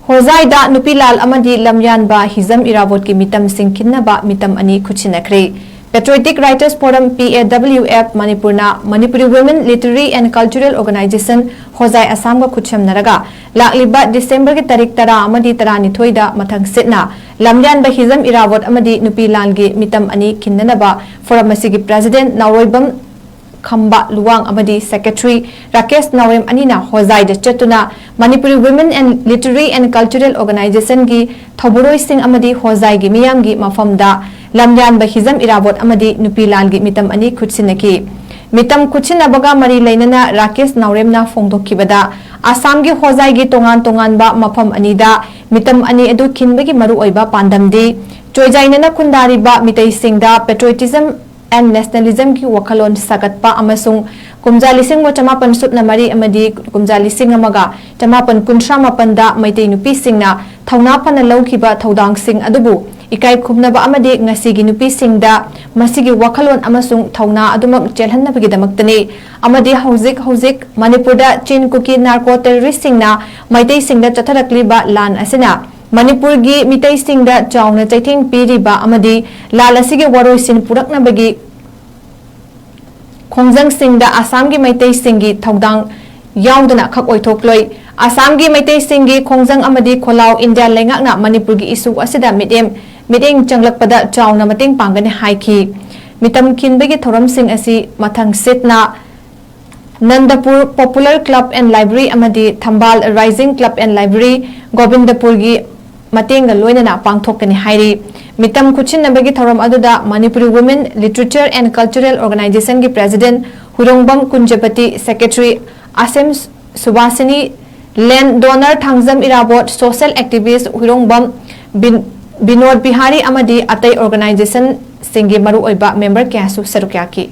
Hozai da Nupilal amadi lamyanba hizam irawot ki mitam singkinaba mitam ani khuchinakre. Patriotic Writers Forum 𝗛𝗡𝗡 Manipurna Manipuri Women Literary and Cultural Organization Hozai Assam ga khucham naraga lakliba December ki tarik tara amadi tarani thoida mathang setna lamyan ba hizam irawot amadi Nupilal gi mitam ani kinnanaba forum asigi President Naroibam Khamba Luwang amadi Secretary Rakesh Nawem anina Hozai da chatuna Manipuri Women and Literary and Cultural Organization gi thoboroi sing amadi Hozai gi miyam gi mafamda lamyan ba hizam irawot amadi Nupilal gi mitam ani khutsinaki mitam khutsinnabaga mari leinana Rakesh Nawremna fongdokkibada Assam gi Hozai gi tongan ba mafam anida mitam ani edu kinbagi maru oiba pandamdi choijainana khundari ba mitai singda patriotism and nationalism ki wakalon sagatpa amasung kumjalising mo chamapan sutna mari amadi kumjalising amaga chamapan kunsha mapanda maitai nupi singna thauna pana lawkiba thodang sing adubu ikai khumnaba amadi ngasigi nupi singda masigi wakalon amasung thauna adumak chelhannabagi damaktani amadi hauzik manipurda chin kuki narco terrorist singna maitai singda chatharakli ba lan asina Manipur gi mitai singda chauna chaithing piriba amadi lalasigi waroi sin puraknabagi khongjang singda Assam gi maitai singi thodang yaudana khak oithokloi Assam gi maitai singi khongjang amadi kholau India lengakna Manipur gi isu asida mideng changlakpada chauna mateng pangani haiki mitam kinbagi thoram sing asi mathang setna Nandapur Popular Club and Library amadi Thambal Rising Club and Library Govindapur gi matenga loinana pangthokani hairi mitam khuchinabagi thoram aduda Manipuri Women Literature and Cultural Organization gi President Hurongbam Kunjapati Secretary Asem Subhasini Land Donor Thangjam Irabot Social Activist Hurongbam Binod Bihari amadi atai organization singi maru oiba member kyasu sarukyaki